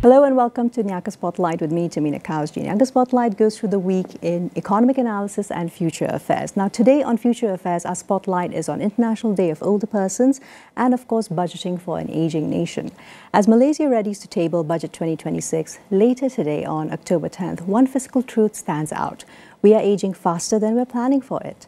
Hello and welcome to NIAGA Spotlight with me, Tehmina Kaoosji. NIAGA Spotlight goes through the week in economic analysis and future affairs. Now today on Future Affairs, our spotlight is on International Day of Older Persons and of course budgeting for an aging nation. As Malaysia readies to table Budget 2026 later today on October 10th, one fiscal truth stands out. We are aging faster than we're planning for it.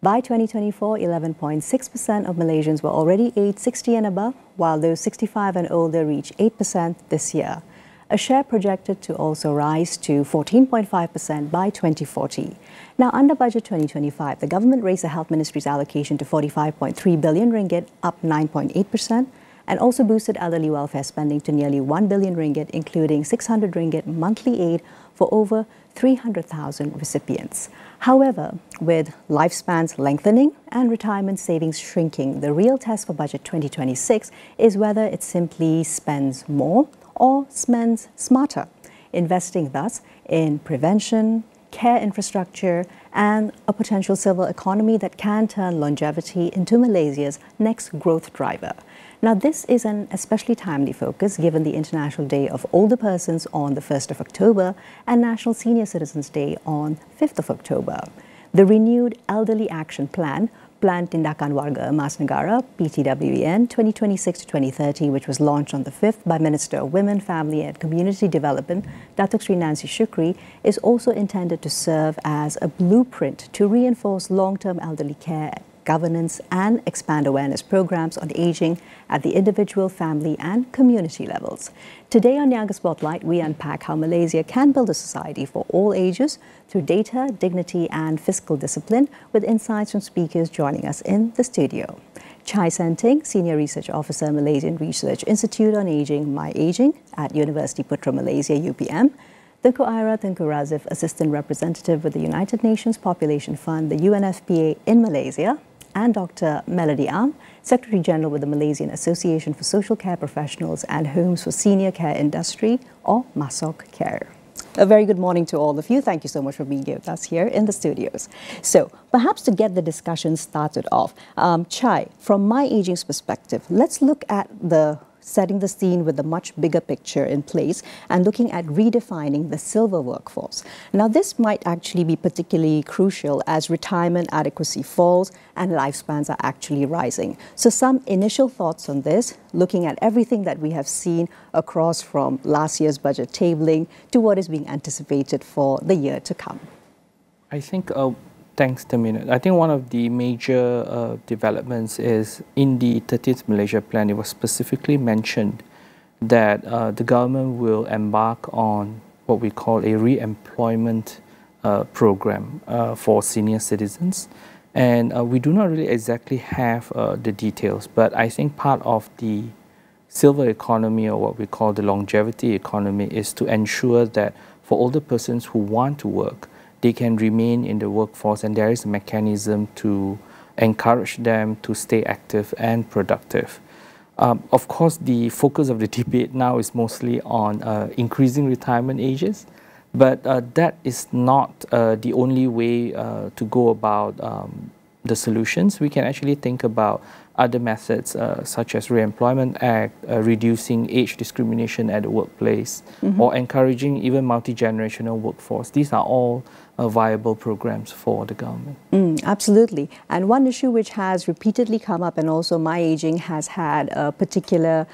By 2024, 11.6% of Malaysians were already aged 60 and above, while those 65 and older reached 8% this year. A share projected to also rise to 14.5% by 2040. Now, under Budget 2025, the government raised the Health Ministry's allocation to 45.3 billion ringgit, up 9.8%, and also boosted elderly welfare spending to nearly 1 billion ringgit, including 600 ringgit monthly aid for over 300,000 recipients. However, with lifespans lengthening and retirement savings shrinking, the real test for Budget 2026 is whether it simply spends more or spends smarter, investing thus in prevention, care infrastructure, and a potential silver economy that can turn longevity into Malaysia's next growth driver. Now, this is an especially timely focus given the International Day of Older Persons on the 1st of October and National Senior Citizens Day on 5th of October. The renewed Elderly Action Plan, Plan Tindakan Warga Emas Negara, PTWEN 2026-2030, which was launched on the 5th by Minister of Women, Family and Community Development, Datuk Sri Nancy Shukri, is also intended to serve as a blueprint to reinforce long-term elderly care, governance and expand awareness programs on aging at the individual, family and community levels. Today on NIAGA Spotlight, we unpack how Malaysia can build a society for all ages through data, dignity and fiscal discipline, with insights from speakers joining us in the studio. Tyng, Senior Research Officer, Malaysian Research Institute on Aging, MyAgeing at University Putra Malaysia, UPM. Tengku Aira, Tengku Razif, Assistant Representative with the United Nations Population Fund, the UNFPA in Malaysia, and Dr. Melody Am, Secretary General with the Malaysian Association for Social Care Professionals and Homes for Senior Care Industry, or MASOC Care. A very good morning to all of you. Thank you so much for being with us here in the studios. So, perhaps to get the discussion started off, Chai, from MyAgeing's perspective, let's look at setting the scene with a much bigger picture in place and looking at redefining the silver workforce. Now, this might actually be particularly crucial as retirement adequacy falls and lifespans are actually rising. So some initial thoughts on this, looking at everything that we have seen across from last year's budget tabling to what is being anticipated for the year to come. I think thanks, Tehmina. I think one of the major developments is in the 30th Malaysia Plan, it was specifically mentioned that the government will embark on what we call a re-employment program for senior citizens. And we do not really exactly have the details, but I think part of the silver economy, or what we call the longevity economy, is to ensure that for older persons who want to work, they can remain in the workforce, and there is a mechanism to encourage them to stay active and productive. Of course, the focus of the debate now is mostly on increasing retirement ages, but that is not the only way to go about the solutions. We can actually think about other methods such as Re-Employment Act, reducing age discrimination at the workplace, or encouraging even multi-generational workforce. These are all viable programs for the government. Absolutely. And one issue which has repeatedly come up, and also MyAgeing has had a particular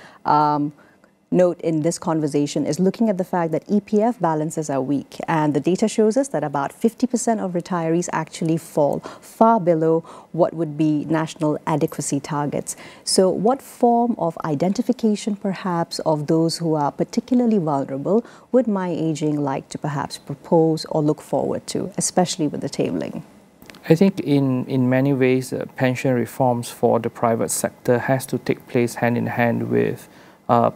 note in this conversation, is looking at the fact that EPF balances are weak, and the data shows us that about 50% of retirees actually fall far below what would be national adequacy targets. So what form of identification perhaps of those who are particularly vulnerable would MyAgeing like to perhaps propose or look forward to, especially with the tabling? I think in many ways pension reforms for the private sector has to take place hand in hand with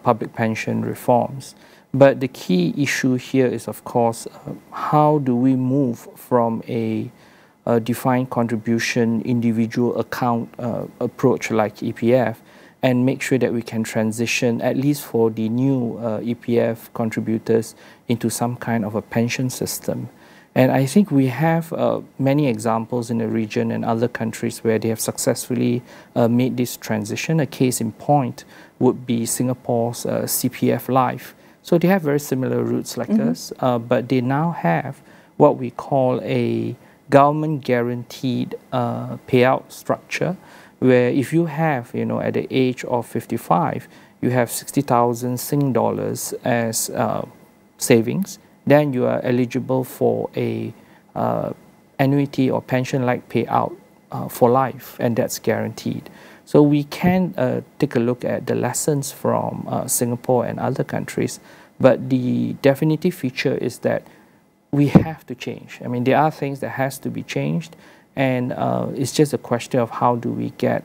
public pension reforms. But the key issue here is, of course, how do we move from a defined contribution individual account approach like EPF and make sure that we can transition, at least for the new EPF contributors, into some kind of a pension system. And I think we have many examples in the region and other countries where they have successfully made this transition. A case in point would be Singapore's CPF Life. So they have very similar roots like us, but they now have what we call a government guaranteed payout structure, where if you have, at the age of 55, you have 60,000 Sing dollars as savings, then you are eligible for a annuity or pension-like payout for life, and that's guaranteed. So we can take a look at the lessons from Singapore and other countries, but the definitive feature is that we have to change. I mean, there are things that has to be changed, and it's just a question of how do we get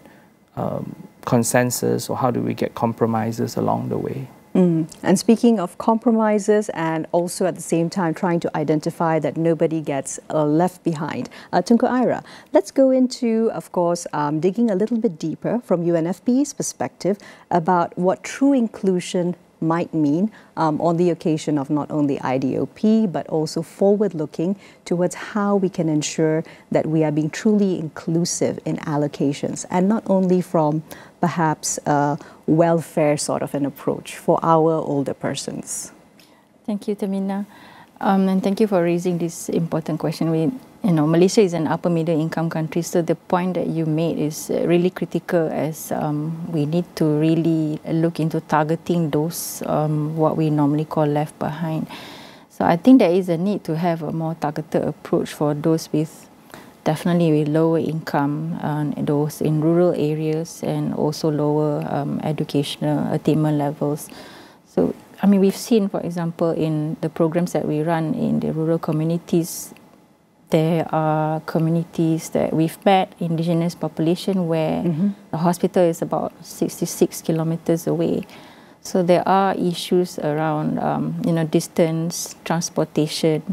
consensus, or how do we get compromises along the way. And speaking of compromises, and also at the same time trying to identify that nobody gets left behind, Tengku Aira, let's go into, of course, digging a little bit deeper from UNFPA's perspective about what true inclusion might mean on the occasion of not only IDOP, but also forward-looking towards how we can ensure that we are being truly inclusive in allocations, and not only from perhaps a welfare sort of an approach for our older persons. Thank you, Tehmina. And thank you for raising this important question. Malaysia is an upper middle income country, so the point that you made is really critical, as we need to really look into targeting those what we normally call left behind. So I think there is a need to have a more targeted approach for those definitely with lower income, those in rural areas, and also lower educational attainment levels. So I mean, we've seen, for example, in the programs that we run in the rural communities, there are communities that we've met, indigenous population, where the hospital is about 66 kilometers away. So there are issues around, distance, transportation,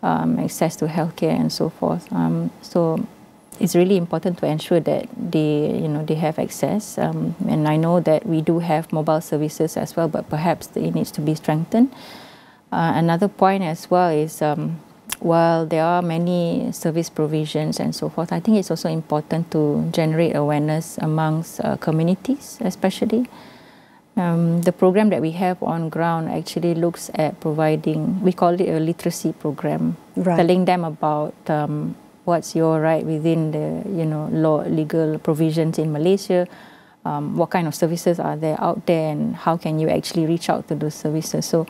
access to healthcare, and so forth. So it's really important to ensure that they have access. And I know that we do have mobile services as well, but perhaps it needs to be strengthened. Another point as well is, while there are many service provisions and so forth, I think it's also important to generate awareness amongst communities, especially. The program that we have on ground actually looks at providing, we call it a literacy program, telling them about what's your right within the legal provisions in Malaysia, what kind of services are there out there, and how can you actually reach out to those services. So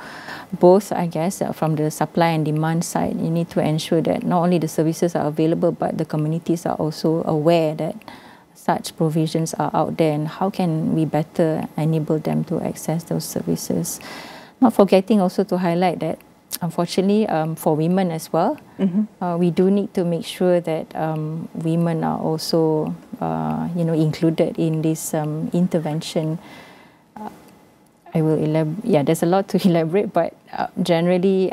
both, I guess, from the supply and demand side, you need to ensure that not only the services are available, but the communities are also aware that such provisions are out there, and how can we better enable them to access those services. Not forgetting also to highlight that, unfortunately, for women as well, we do need to make sure that women are also, included in this intervention. I will elaborate. Yeah, there's a lot to elaborate, but generally,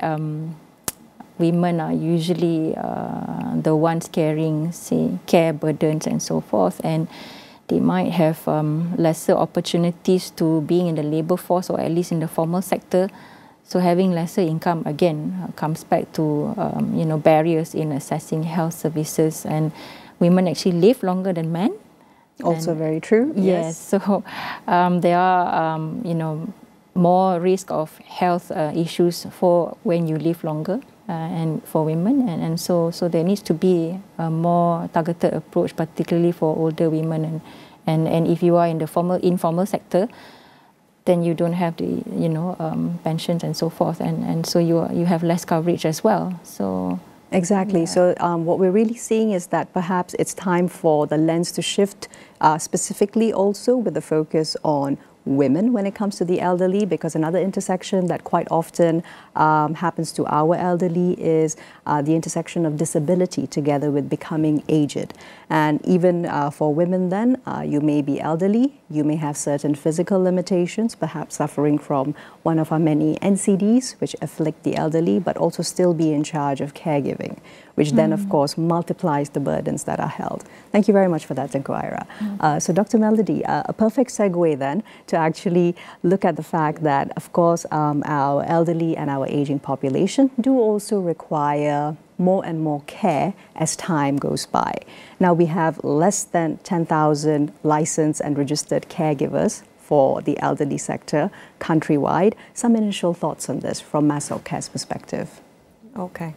women are usually the ones carrying, say, care burdens and so forth, and they might have lesser opportunities to being in the labour force, or at least in the formal sector. So having lesser income, again, comes back to barriers in accessing health services, and women actually live longer than men. Also and very true. Yes. So there are more risk of health issues for when you live longer, and for women, and so there needs to be a more targeted approach, particularly for older women, and if you are in the informal sector, then you don't have the pensions and so forth, and so you have less coverage as well. So exactly. Yeah. So what we're really seeing is that perhaps it's time for the lens to shift, specifically also with the focus on women when it comes to the elderly, because another intersection that quite often happens to our elderly is the intersection of disability together with becoming aged. And even for women then, you may be elderly, you may have certain physical limitations, perhaps suffering from one of our many NCDs which afflict the elderly, but also still be in charge of caregiving, which then of course multiplies the burdens that are held. Thank you very much for that, Tengku Aira. So Dr. Melody, a perfect segue then to actually look at the fact that of course our elderly and our aging population do also require more and more care as time goes by. Now we have less than 10,000 licensed and registered caregivers for the elderly sector countrywide. Some initial thoughts on this from MASOC Care's perspective. Okay.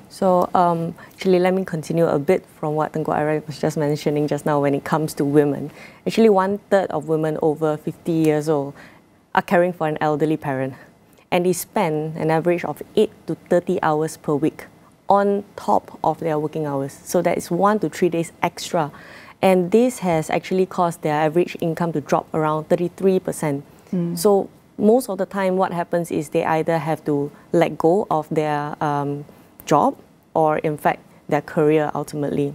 So actually, let me continue a bit from what Tengku Aira was just mentioning just now when it comes to women. Actually, 1/3 of women over 50 years old are caring for an elderly parent. And they spend an average of 8 to 30 hours per week on top of their working hours. So that is 1 to 3 days extra. And this has actually caused their average income to drop around 33%. So most of the time what happens is they either have to let go of their job or in fact their career ultimately.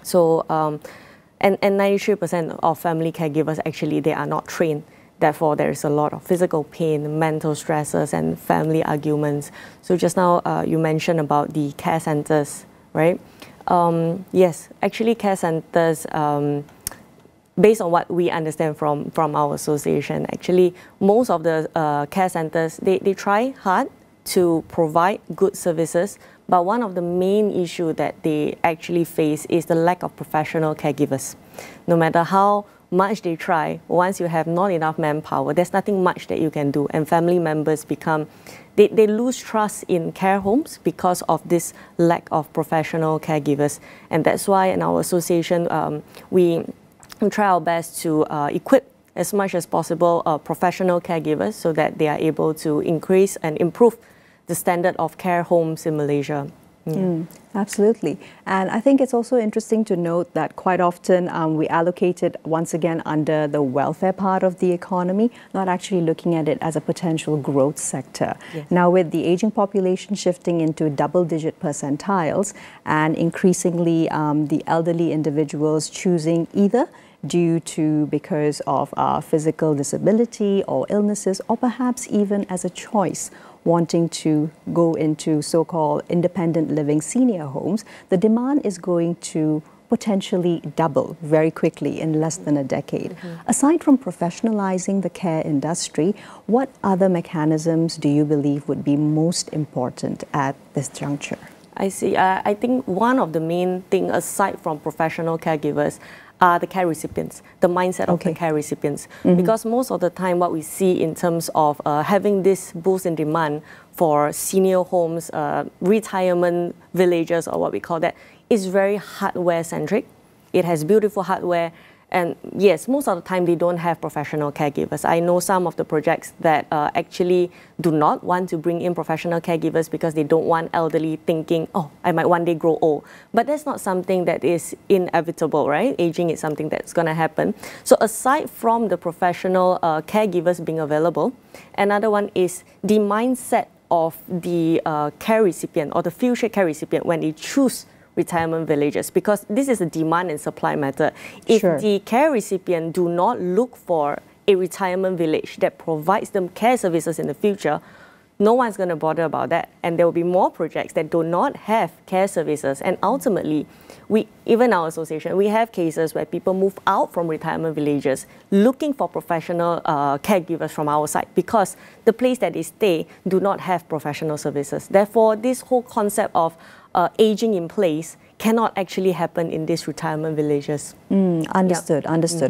So and 93% of family caregivers actually they are not trained. Therefore, there is a lot of physical pain, mental stresses, and family arguments. So just now, you mentioned about the care centers, right? Yes, actually care centers, based on what we understand from our association, actually most of the care centers, they try hard to provide good services, but one of the main issues that they actually face is the lack of professional caregivers. No matter how much they try, once you have not enough manpower, there's nothing much that you can do, and family members become, they lose trust in care homes because of this lack of professional caregivers. And that's why in our association, we try our best to equip as much as possible professional caregivers so that they are able to increase and improve the standard of care homes in Malaysia. Absolutely. And I think it's also interesting to note that quite often we allocate it once again under the welfare part of the economy, not actually looking at it as a potential growth sector. Yes. Now, with the aging population shifting into double-digit percentiles and increasingly the elderly individuals choosing either because of physical disability or illnesses, or perhaps even as a choice, wanting to go into so-called independent living senior homes, the demand is going to potentially double very quickly in less than a decade. Aside from professionalizing the care industry, what other mechanisms do you believe would be most important at this juncture? I see. I think one of the main things, aside from professional caregivers, are the care recipients, the mindset of the care recipients. Because most of the time what we see in terms of having this boost in demand for senior homes, retirement villages or what we call that, is very hardware centric. It has beautiful hardware. And yes, most of the time they don't have professional caregivers. I know some of the projects that actually do not want to bring in professional caregivers because they don't want elderly thinking, oh, I might one day grow old. But that's not something that is inevitable, right? Aging is something that's going to happen. So aside from the professional caregivers being available, another one is the mindset of the care recipient or the future care recipient when they choose retirement villages, because this is a demand and supply matter. If the care recipient do not look for a retirement village that provides them care services in the future, no one's going to bother about that. And there will be more projects that do not have care services. And ultimately, even our association, we have cases where people move out from retirement villages looking for professional caregivers from our side because the place that they stay do not have professional services. Therefore, this whole concept of aging in place cannot actually happen in these retirement villages. Understood.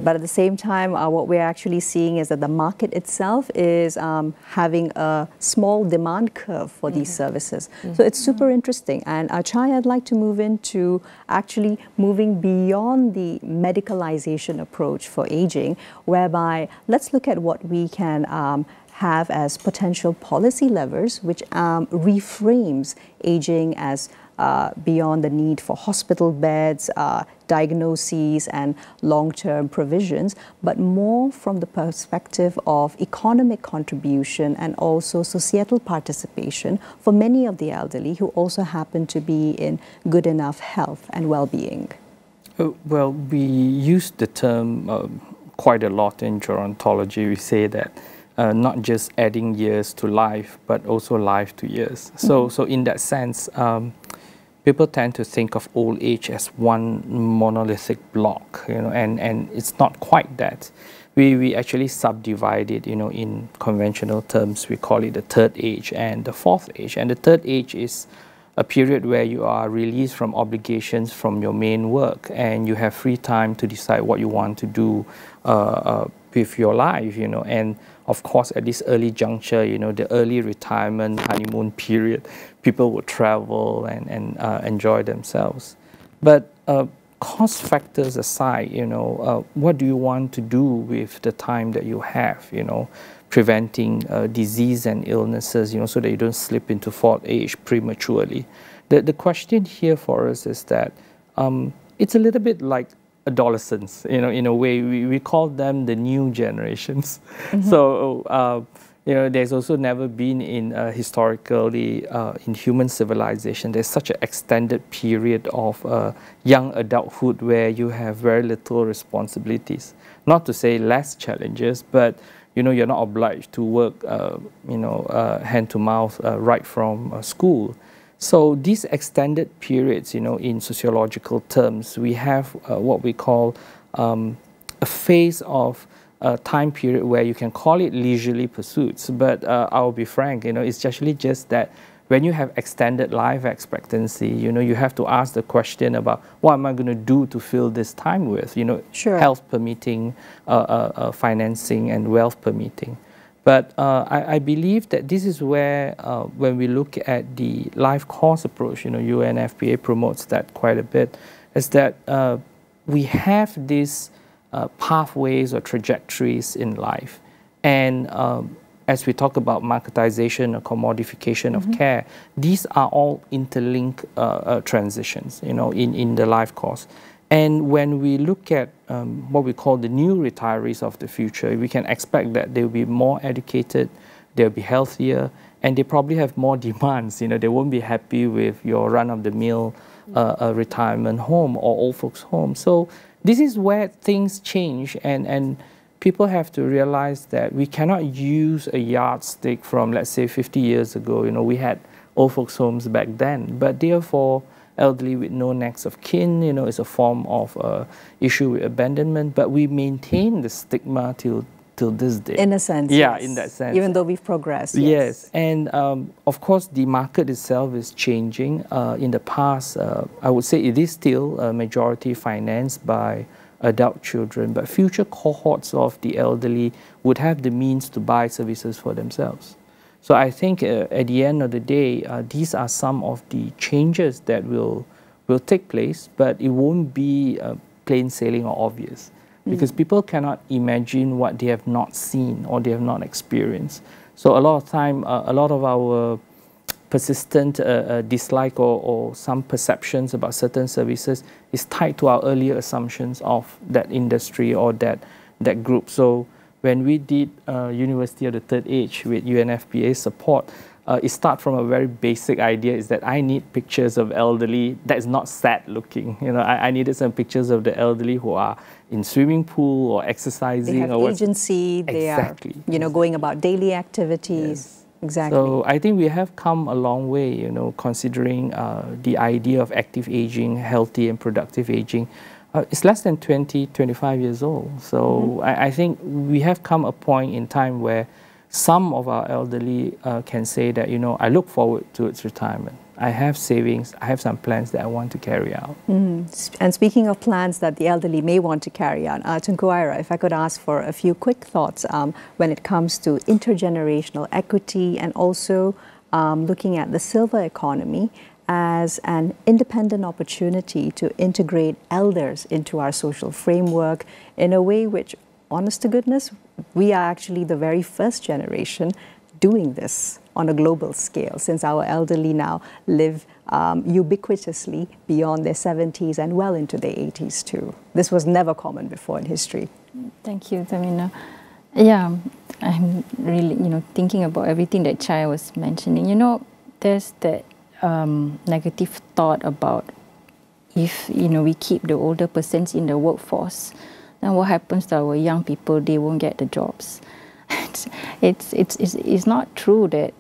But at the same time, what we're actually seeing is that the market itself is having a small demand curve for these services. So it's super interesting. And Chai, I'd like to move into actually moving beyond the medicalization approach for aging, whereby let's look at what we can have as potential policy levers, which reframes aging as beyond the need for hospital beds, diagnoses and long-term provisions, but more from the perspective of economic contribution and also societal participation for many of the elderly who also happen to be in good enough health and well-being. Well, we use the term quite a lot in gerontology. We say that not just adding years to life, but also life to years. So in that sense, people tend to think of old age as one monolithic block, and it's not quite that. We actually subdivide it, in conventional terms. We call it the third age and the fourth age. And the third age is a period where you are released from obligations from your main work and you have free time to decide what you want to do with your life, you know, and of course at this early juncture, you know, the early retirement honeymoon period, people would travel and enjoy themselves. But cost factors aside, you know, what do you want to do with the time that you have, you know, preventing disease and illnesses, you know, so that you don't slip into old age prematurely? The question here for us is that it's a little bit like adolescents, you know, in a way. We call them the new generations. Mm-hmm. So, you know, there's also never been historically in human civilization, there's such an extended period of young adulthood where you have very little responsibilities. Not to say less challenges, but, you know, you're not obliged to work, you know, hand to mouth right from school. So these extended periods, you know, in sociological terms, we have what we call a phase of time period where you can call it leisurely pursuits. But I'll be frank, you know, it's actually just that when you have extended life expectancy, you know, you have to ask the question about what am I going to do to fill this time with, you know, sure. Health permitting, financing and wealth permitting. But I believe that this is where, when we look at the life course approach, you know, UNFPA promotes that quite a bit, is that we have these pathways or trajectories in life. And as we talk about marketization or commodification of care, these are all interlinked transitions, you know, in the life course. And when we look at what we call the new retirees of the future, we can expect that they'll be more educated, they'll be healthier, and they probably have more demands. You know, they won't be happy with your run-of-the-mill retirement home or old folks' home. So this is where things change, and people have to realize that we cannot use a yardstick from, let's say, 50 years ago. You know, we had old folks' homes back then, but therefore, elderly with no next of kin, you know, is a form of issue with abandonment, but we maintain the stigma till this day. In a sense, yeah, yes. In that sense. Even though we've progressed. Yes, yes. And of course, the market itself is changing. In the past, I would say it is still a majority financed by adult children, but future cohorts of the elderly would have the means to buy services for themselves. So I think at the end of the day, these are some of the changes that will take place, but it won't be plain sailing or obvious, because people cannot imagine what they have not seen or they have not experienced. So a lot of time, a lot of our persistent dislike or some perceptions about certain services is tied to our earlier assumptions of that industry or that group. So when we did University of the Third Age with UNFPA support, it started from a very basic idea, is that I need pictures of elderly that is not sad looking. You know, I needed some pictures of the elderly who are in swimming pool or exercising. They have or agency, they exactly. are, you know, going about daily activities. Yes. Exactly. So I think we have come a long way, you know, considering the idea of active aging, healthy and productive aging. It's less than 20, 25 years old. So I think we have come a point in time where some of our elderly can say that, you know, I look forward to its retirement. I have savings, I have some plans that I want to carry out. And speaking of plans that the elderly may want to carry out, Tengku, Aira, if I could ask for a few quick thoughts when it comes to intergenerational equity and also looking at the silver economy as an independent opportunity to integrate elders into our social framework in a way which, honest to goodness, we are actually the very first generation doing this on a global scale, since our elderly now live ubiquitously beyond their 70s and well into their 80s too. This was never common before in history. Thank you, Tehmina. Yeah, I'm really, you know, thinking about everything that Chai was mentioning. You know, there's that negative thought about if, you know, we keep the older persons in the workforce, then what happens to our young people? They won't get the jobs. It's not true that,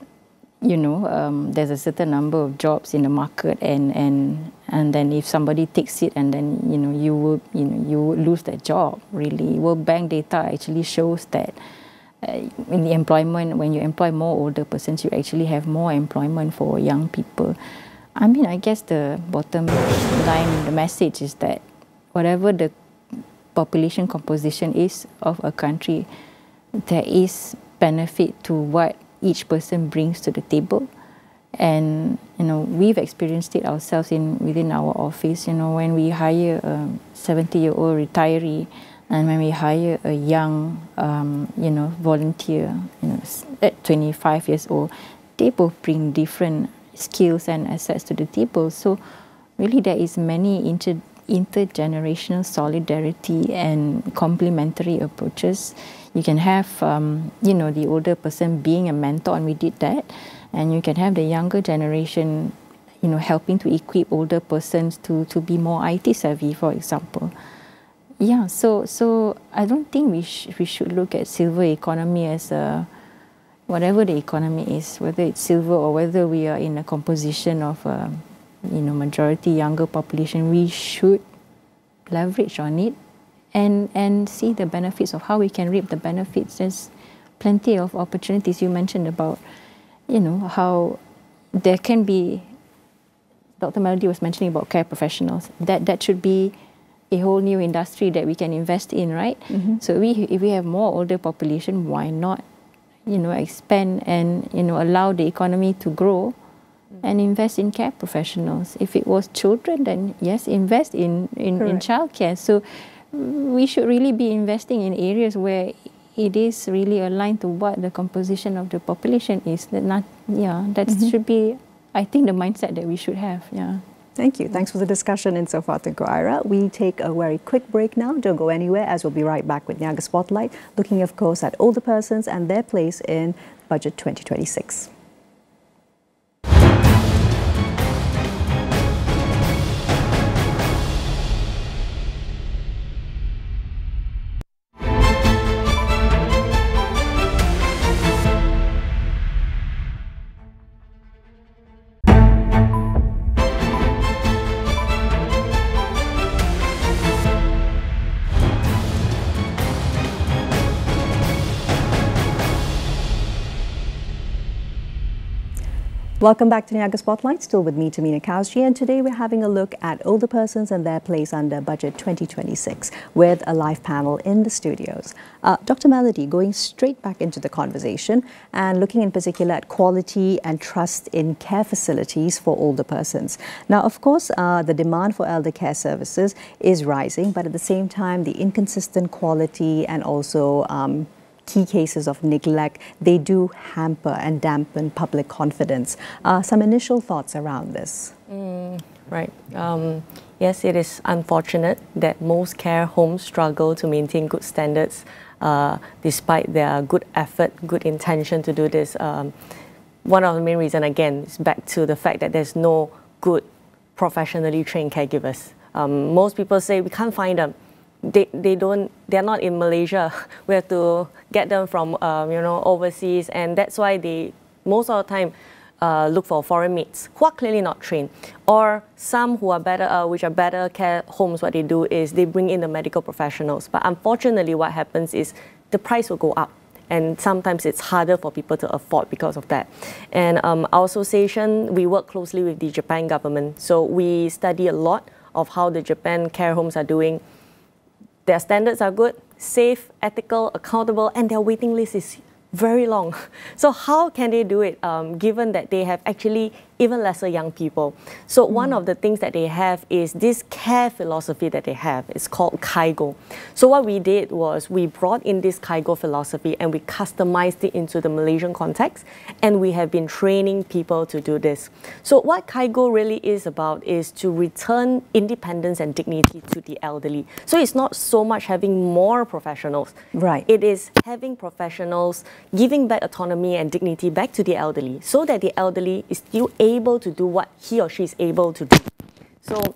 you know, there's a certain number of jobs in the market, and then if somebody takes it, and then you would lose that job. Really, World Bank data actually shows that in the employment, when you employ more older persons, you actually have more employment for young people. I mean, I guess the bottom line, the message is that whatever the population composition is of a country, there is benefit to what each person brings to the table. And we've experienced it ourselves within our office. When we hire a 70-year-old retiree, and when we hire a young volunteer, at 25 years old, they both bring different skills and assets to the table. So really there is many intergenerational solidarity and complementary approaches. You can have the older person being a mentor, and we did that. And you can have the younger generation, helping to equip older persons to be more IT savvy, for example. Yeah, so I don't think we should look at silver economy as whatever the economy is, whether it's silver or whether we are in a composition of majority younger population. We should leverage on it and see the benefits of how we can reap the benefits. There's plenty of opportunities. You mentioned about how there can be, Dr. Melody was mentioning about care professionals. That should be a whole new industry that we can invest in, right? Mm-hmm. So if we have more older population, why not, expand and, allow the economy to grow and invest in care professionals. If it was children, then yes, invest in childcare. So we should really be investing in areas where it is really aligned to what the composition of the population is. Should be, I think, the mindset that we should have. Yeah. Thank you. Thanks for the discussion insofar, Tengku Aira. We take a very quick break now. Don't go anywhere, as we'll be right back with NIAGA Spotlight, looking, of course, at older persons and their place in Budget 2026. Welcome back to NIAGA Spotlight, still with me, Tehmina Kaoosji, and today we're having a look at older persons and their place under Budget 2026 with a live panel in the studios. Dr. Melody, going straight back into the conversation and looking in particular at quality and trust in care facilities for older persons. Now, of course, the demand for elder care services is rising, but at the same time, the inconsistent quality and also key cases of neglect, they do hamper and dampen public confidence. Some initial thoughts around this? Right. Yes, it is unfortunate that most care homes struggle to maintain good standards despite their good effort, good intention to do this. One of the main reasons, again, is back to the fact that there's no good professionally trained caregivers. Most people say we can't find them. They're not in Malaysia. We have to get them from overseas, and that's why they most of the time look for foreign mates who are clearly not trained, or some who are better, which are better care homes. What they do is they bring in the medical professionals, but unfortunately, what happens is the price will go up, and sometimes it's harder for people to afford because of that. And our association, we work closely with the Japan government, so we study a lot of how the Japan care homes are doing. Their standards are good, safe, ethical, accountable, and their waiting list is very long. So how can they do it given that they have actually even lesser young people? So one of the things that they have is this care philosophy that they have. It's called Kaigo. So what we did was we brought in this Kaigo philosophy and we customized it into the Malaysian context, and we have been training people to do this. So what Kaigo really is about is to return independence and dignity to the elderly. So it's not so much having more professionals. Right. It is having professionals giving back autonomy and dignity back to the elderly so that the elderly is still able to do what he or she is able to do. So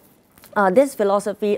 this philosophy,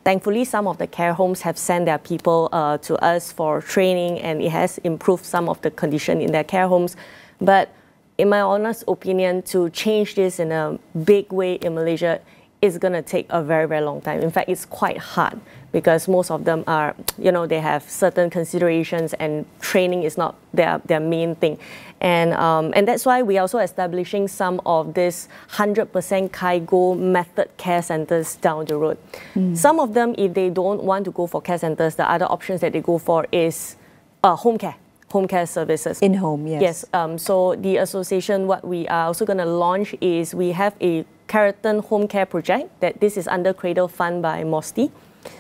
thankfully, some of the care homes have sent their people to us for training, and it has improved some of the condition in their care homes. But in my honest opinion, to change this in a big way in Malaysia is going to take a very, very long time. In fact, it's quite hard because most of them are, you know, they have certain considerations and training is not their main thing. And that's why we are also establishing some of this 100% Kaigo method care centers down the road. Some of them, if they don't want to go for care centers, the other options that they go for is home care services. In-home, yes. Yes, so the association, what we are also going to launch is we have a Keraton home care project that this is under Cradle Fund by MOSTI.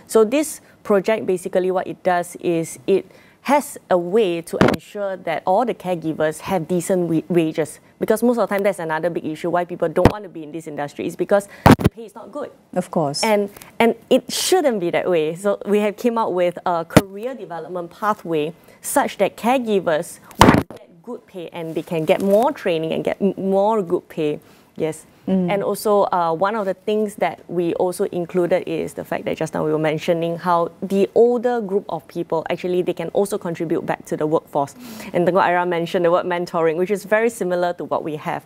So this project, basically what it does is it has a way to ensure that all the caregivers have decent wages. Because most of the time, that's another big issue why people don't want to be in this industry is because the pay is not good. Of course. And it shouldn't be that way. So we have came out with a career development pathway such that caregivers will get good pay and they can get more training and get more good pay. Yes. And also, one of the things that we also included is the fact that just now we were mentioning how the older group of people, actually, they can also contribute back to the workforce. And Tengku Aira mentioned the word mentoring, which is very similar to what we have.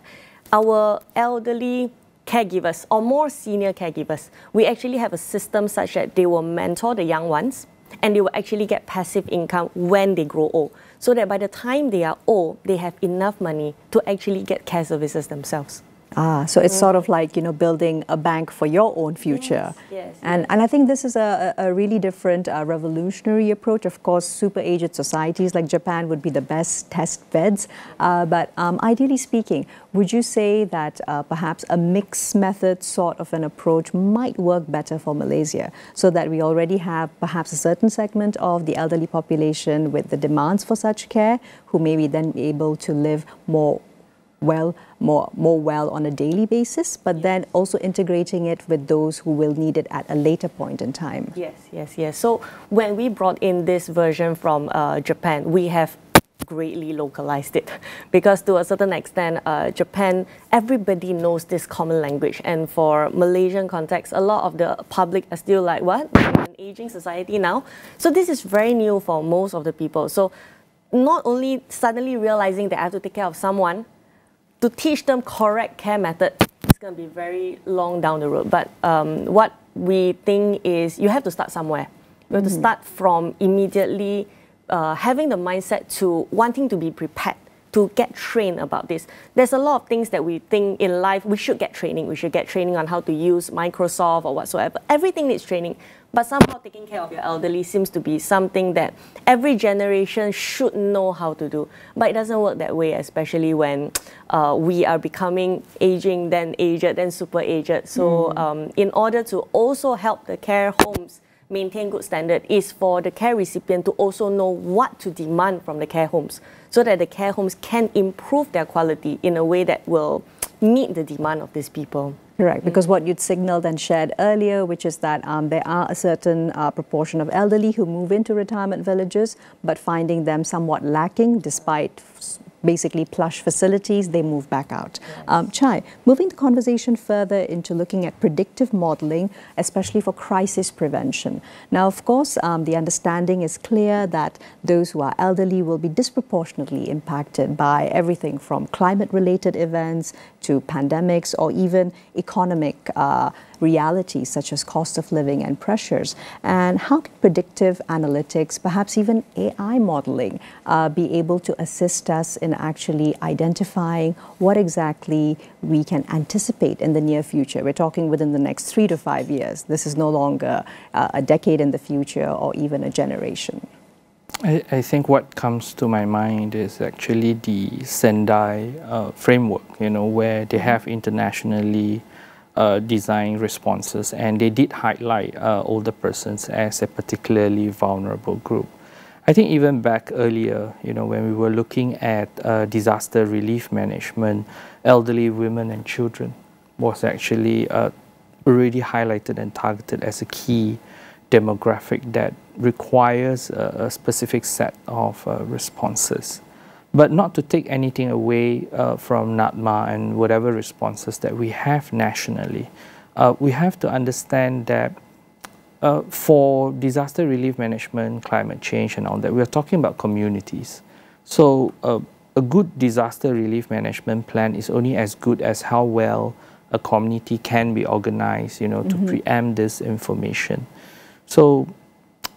Our elderly caregivers, or more senior caregivers, we actually have a system such that they will mentor the young ones, and they will actually get passive income when they grow old. So that by the time they are old, they have enough money to actually get care services themselves. So it's sort of like, you know, building a bank for your own future. Yes, and I think this is a really different revolutionary approach. Of course, super aged societies like Japan would be the best test beds. But ideally speaking, would you say that perhaps a mixed method sort of an approach might work better for Malaysia, so that we already have perhaps a certain segment of the elderly population with the demands for such care, who may be then able to live more well on a daily basis, but then also integrating it with those who will need it at a later point in time? Yes. So when we brought in this version from Japan, we have greatly localized it, because to a certain extent, Japan, everybody knows this common language, and for Malaysian context, a lot of the public are still like, what? We're an aging society now? So this is very new for most of the people. So not only suddenly realizing that I have to take care of someone, to teach them correct care method, it's going to be very long down the road. But what we think is you have to start somewhere. You have to start from immediately having the mindset to wanting to be prepared, to get trained about this. There's a lot of things that we think in life we should get training. We should get training on how to use Microsoft or whatsoever. Everything needs training. But somehow taking care of your elderly seems to be something that every generation should know how to do. But it doesn't work that way, especially when we are becoming aging, then aged, then super aged. So in order to also help the care homes maintain good standard is for the care recipient to also know what to demand from the care homes, so that the care homes can improve their quality in a way that will meet the demand of these people. Correct, because what you'd signaled and shared earlier, which is that there are a certain proportion of elderly who move into retirement villages, but finding them somewhat lacking despite basically plush facilities, they move back out. Chai, moving the conversation further into looking at predictive modeling, especially for crisis prevention. Now, of course, the understanding is clear that those who are elderly will be disproportionately impacted by everything from climate-related events to pandemics or even economic realities such as cost of living and pressures. And how can predictive analytics, perhaps even AI modeling, be able to assist us in actually identifying what exactly we can anticipate in the near future? We're talking within the next 3 to 5 years. This is no longer a decade in the future or even a generation. I think what comes to my mind is actually the Sendai framework, you know, where they have internationally designed responses, and they did highlight older persons as a particularly vulnerable group. I think even back earlier, you know, when we were looking at disaster relief management, elderly women and children was actually already highlighted and targeted as a key demographic that requires a specific set of responses. But not to take anything away from NADMA and whatever responses that we have nationally. We have to understand that for disaster relief management, climate change and all that, we are talking about communities. So a good disaster relief management plan is only as good as how well a community can be organized, you know, to preempt this information. So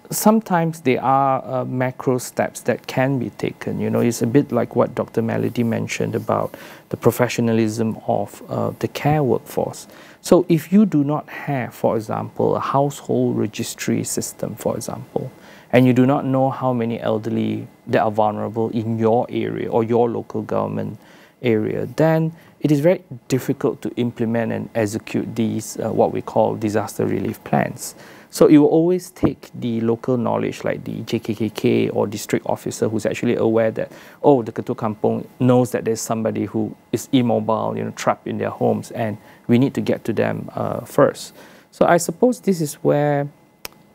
sometimes there are macro steps that can be taken. You know, it's a bit like what Dr. Melody mentioned about the professionalism of the care workforce. So if you do not have, for example, a household registry system, for example, and you do not know how many elderly that are vulnerable in your area or your local government area, then it is very difficult to implement and execute these, what we call disaster relief plans. So it will always take the local knowledge, like the JKKK or district officer who's actually aware that, oh, the Ketua Kampung knows that there's somebody who is immobile, you know, trapped in their homes, and we need to get to them first. So I suppose this is where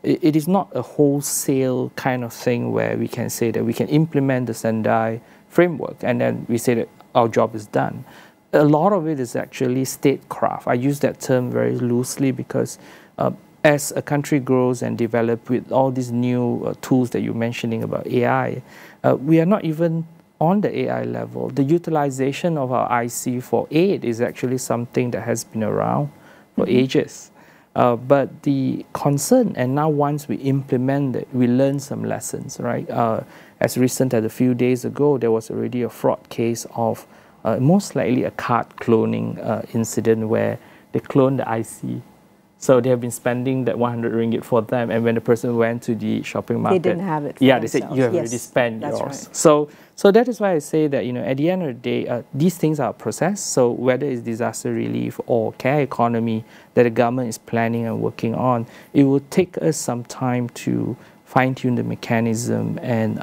it is not a wholesale kind of thing where we can say that we can implement the Sendai framework and then we say that our job is done. A lot of it is actually statecraft. I use that term very loosely because as a country grows and develops with all these new tools that you're mentioning about AI, we are not even on the AI level. The utilization of our IC for aid is actually something that has been around for ages. But the concern, and now once we implement it, we learn some lessons, right? As recent as a few days ago, there was already a fraud case of most likely a card cloning incident where they cloned the IC. So they have been spending that 100 ringgit for them, and when the person went to the shopping market, they didn't have it for yeah, themselves. They said, you have already spent That's yours. Right. So that is why I say that, you know, at the end of the day, these things are processed. So whether it's disaster relief or care economy that the government is planning and working on, it will take us some time to fine-tune the mechanism. And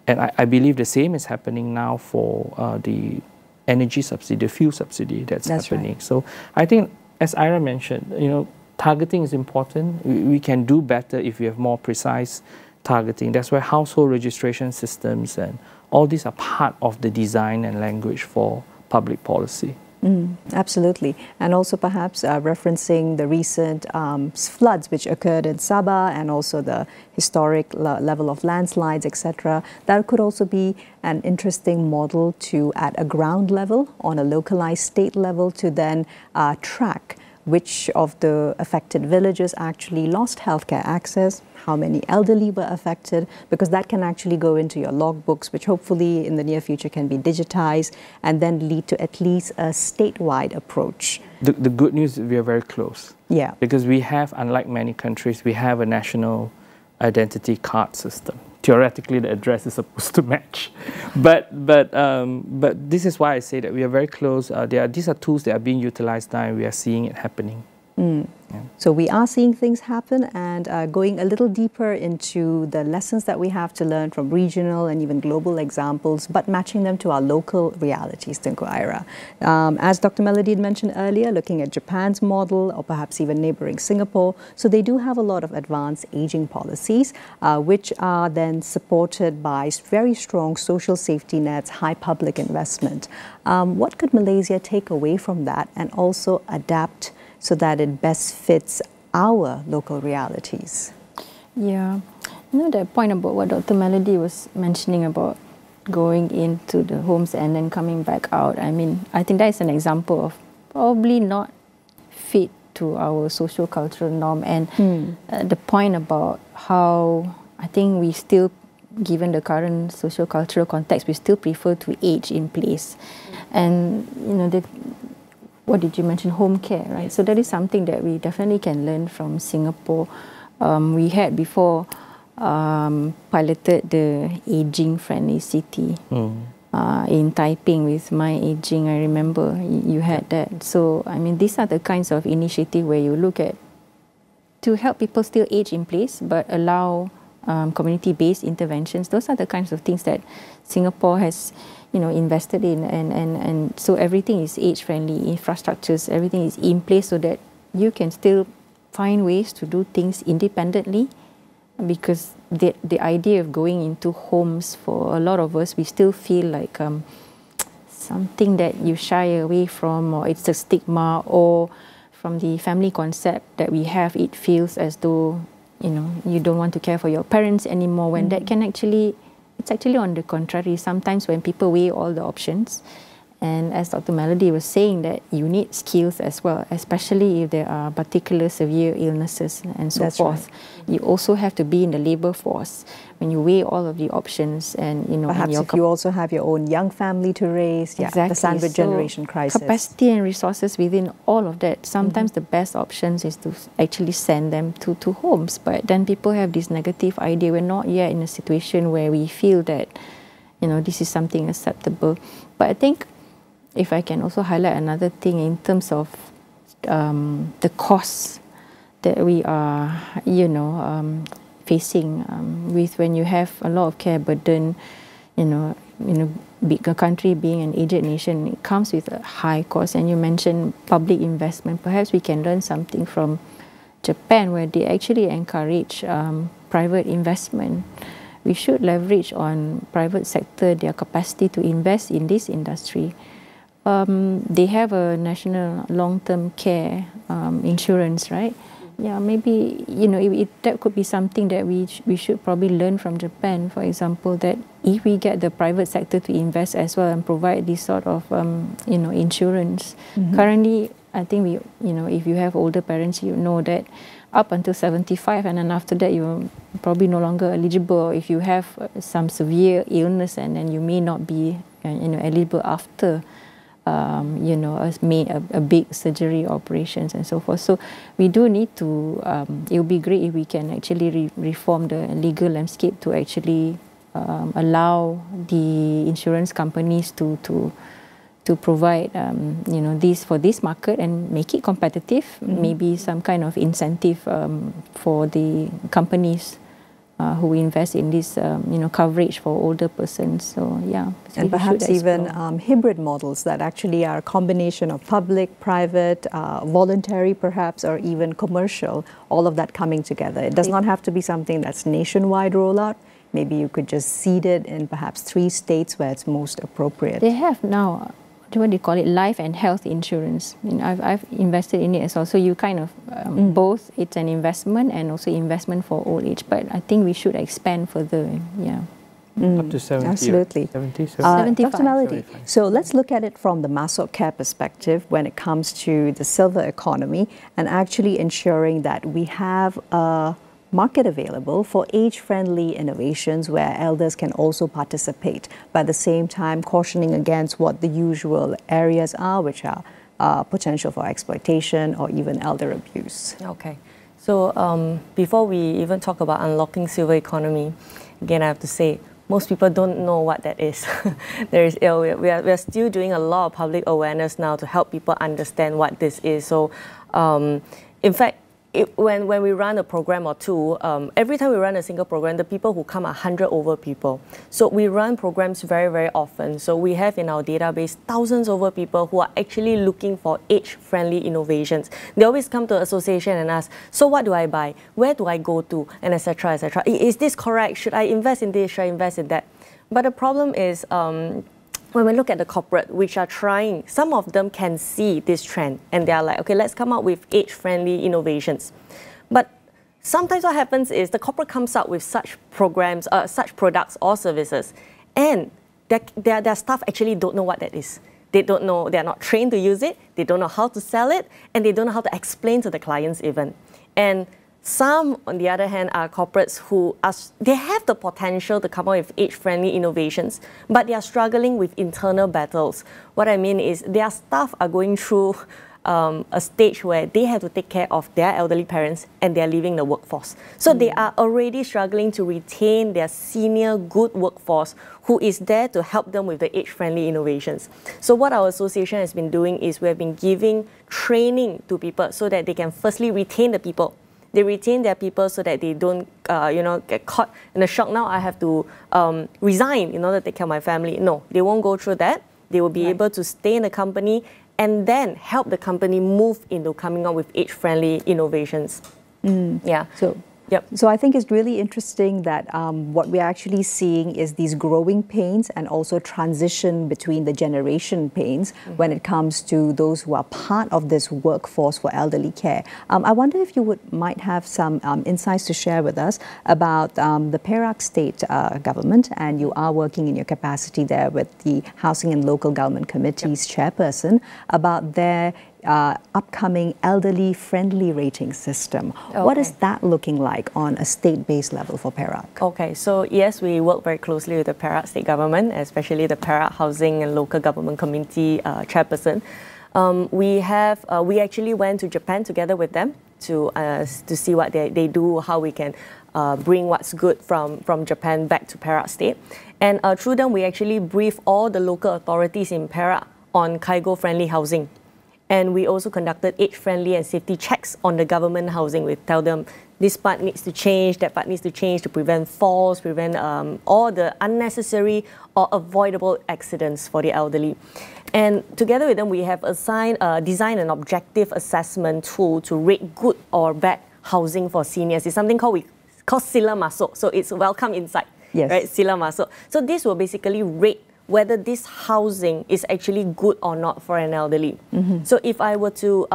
I believe the same is happening now for the energy subsidy, the fuel subsidy that's happening. Right. So I think, as Aira mentioned, you know, targeting is important. We can do better if we have more precise targeting. That's why household registration systems and all these are part of the design and language for public policy. Absolutely. And also perhaps referencing the recent floods which occurred in Sabah and also the historic level of landslides, etc. That could also be an interesting model to, at a ground level, on a localized state level, to then track which of the affected villages actually lost healthcare access, how many elderly were affected, because that can actually go into your logbooks, which hopefully in the near future can be digitized and then lead to at least a statewide approach. The good news is we are very close. Yeah. Because we have, unlike many countries, we have a national identity card system. Theoretically, the address is supposed to match, but this is why I say that we are very close. These are tools that are being utilized now, and we are seeing it happening. Yeah. So we are seeing things happen, and going a little deeper into the lessons that we have to learn from regional and even global examples, but matching them to our local realities, Tengku Aira. As Dr. Melody had mentioned earlier, looking at Japan's model or perhaps even neighboring Singapore, so they do have a lot of advanced aging policies, which are then supported by very strong social safety nets, high public investment. What could Malaysia take away from that and also adapt so that it best fits our local realities? Yeah, you know that point about what Dr. Melody was mentioning about going into the homes and then coming back out. I mean, I think that is an example of probably not fit to our socio-cultural norm, and the point about how I think we still, given the current socio-cultural context, we still prefer to age in place. And, you know, what did you mention? Home care, right? So that is something that we definitely can learn from Singapore. We had before piloted the aging-friendly city in Tyng with MyAgeing. I remember you had that. So, I mean, these are the kinds of initiative where you look at to help people still age in place, but allow community-based interventions. Those are the kinds of things that Singapore has, you know, invested in, and so everything is age-friendly, infrastructures, everything is in place so that you can still find ways to do things independently, because the idea of going into homes, for a lot of us, we still feel like something that you shy away from, or it's a stigma, or from the family concept that we have, it feels as though, you know, you don't want to care for your parents anymore, when that can actually, it's actually on the contrary. Sometimes when people weigh all the options And as Dr. Melody was saying, that you need skills as well, especially if there are particular severe illnesses and so forth. Right. You also have to be in the labour force when you weigh all of the options, and perhaps if you also have your own young family to raise, exactly. The sandwich generation crisis. Capacity and resources within all of that. Sometimes the best options is to actually send them to homes, but then people have this negative idea. We're not yet in a situation where we feel that this is something acceptable. But I think, if I can also highlight another thing in terms of the costs that we are, facing with when you have a lot of care burden, big a country being an aged nation, it comes with a high cost. And you mentioned public investment. Perhaps we can learn something from Japan, where they actually encourage private investment. We should leverage on private sector, their capacity to invest in this industry. They have a national long-term care insurance, right? Yeah, maybe that could be something that we should probably learn from Japan. For example, that if we get the private sector to invest as well and provide this sort of insurance. Currently, I think if you have older parents, you know that up until 75, and then after that you're probably no longer eligible. If you have some severe illness, and then you may not be eligible after a big surgery operations and so forth. So we do need to, it would be great if we can actually reform the legal landscape to actually allow the insurance companies to provide, this for this market and make it competitive. Maybe some kind of incentive for the companies who invest in this, coverage for older persons. So yeah, and perhaps even hybrid models that actually are a combination of public, private, voluntary, perhaps, or even commercial. All of that coming together. It does not have to be something that's nationwide rollout. Maybe you could just seed it in perhaps 3 states where it's most appropriate. They have now, what do you call it, life and health insurance. I've invested in it as well. So you kind of both, it's an investment and also investment for old age. But I think we should expand further. Yeah. Up to 70. Absolutely. 70, 75. Dr. Melody, so let's look at it from the MASOC care perspective when it comes to the silver economy and actually ensuring that we have a market available for age-friendly innovations where elders can also participate, but at the same time cautioning against what the usual areas are, which are potential for exploitation or even elder abuse. Okay, so before we even talk about unlocking silver economy, again I have to say, most people don't know what that is. We are still doing a lot of public awareness now to help people understand what this is. So in fact, when we run a program or two, every time we run a single program, the people who come are 100 over people. So we run programs very, very often. So we have in our database thousands over people who are actually looking for age-friendly innovations. They always come to the association and ask, so what do I buy? Where do I go to? And etc., etc. Is this correct? Should I invest in this? Should I invest in that? But the problem is, when we look at the corporate, which are trying, some of them can see this trend and they are like, okay, let's come up with age-friendly innovations. But sometimes what happens is the corporate comes up with such programs, such products or services, and their staff actually don't know what that is. They don't know, they're not trained to use it, they don't know how to sell it, and they don't know how to explain to the clients even. And some, on the other hand, are corporates who they have the potential to come up with age-friendly innovations, but they are struggling with internal battles. What I mean is their staff are going through a stage where they have to take care of their elderly parents and they're leaving the workforce. So they are already struggling to retain their senior good workforce who is there to help them with the age-friendly innovations. So what our association has been doing is we have been giving training to people so that they can firstly retain the people. They retain their people so that they don't, get caught in a shock. Now I have to resign in order to take care of my family. No, they won't go through that. They will be able to stay in the company and then help the company move into coming up with age-friendly innovations. Yeah. So Yep. So I think it's really interesting that what we're actually seeing is these growing pains and also transition between the generation pains when it comes to those who are part of this workforce for elderly care. I wonder if you might have some insights to share with us about the Perak State government, and you are working in your capacity there with the Housing and Local Government Committee's chairperson, about their upcoming elderly-friendly rating system. Okay. What is that looking like on a state-based level for Perak? Okay, so yes, we work very closely with the Perak State Government, especially the Perak Housing and Local Government Committee chairperson. We actually went to Japan together with them to see what they do, how we can bring what's good from Japan back to Perak State. And through them, we actually brief all the local authorities in Perak on cargo-friendly housing. And we also conducted age-friendly and safety checks on the government housing. We tell them this part needs to change, that part needs to change to prevent falls, prevent all the unnecessary or avoidable accidents for the elderly. And together with them, we have designed an objective assessment tool to rate good or bad housing for seniors. It's something called Sila MASOC. So it's welcome inside, yes. Right? Sila MASOC. So this will basically rate whether this housing is actually good or not for an elderly. So if I were to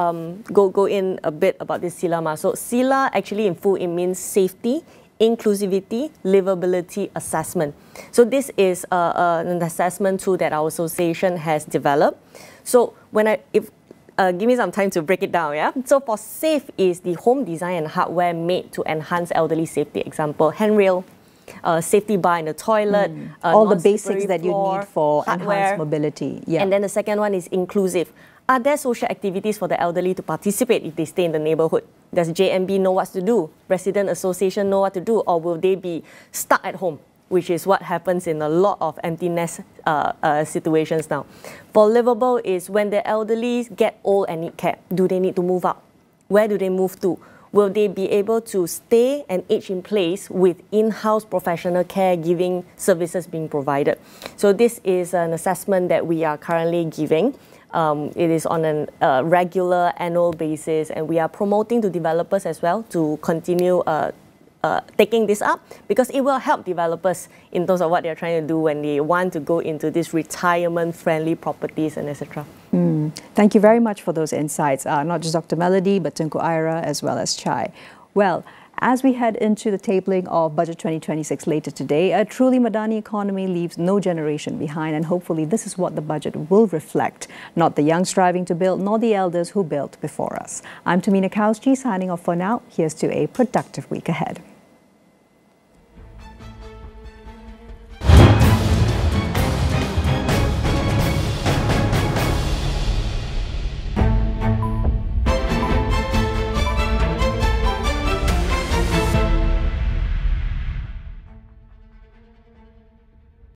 go in a bit about this Sila MASOC, Sila actually in full, it means safety, inclusivity, livability assessment. So this is an assessment tool that our association has developed. So give me some time to break it down, yeah? So for SAFE is the home design and hardware made to enhance elderly safety. Example, handrail, safety bar in the toilet, all the basics that you need for hardware, enhanced mobility. Yeah. And then the second one is inclusive. Are there social activities for the elderly to participate if they stay in the neighborhood? Does JMB know what to do? Resident association know what to do? Or will they be stuck at home, which is what happens in a lot of empty nest situations now. For livable is when the elderly get old and need care. Do they need to move out? Where do they move to? Will they be able to stay and age in place with in-house professional caregiving services being provided? So this is an assessment that we are currently giving. It is on a regular annual basis, and we are promoting to developers as well to continue taking this up, because it will help developers in terms of what they're trying to do when they want to go into these retirement-friendly properties and etc. Thank you very much for those insights, not just Dr. Melody, but Tengku Aira as well as Chai. Well, as we head into the tabling of Budget 2026 later today, a truly Madani economy leaves no generation behind, and hopefully this is what the budget will reflect, not the young striving to build, nor the elders who built before us. I'm Tehmina Kaoosji signing off for now. Here's to a productive week ahead.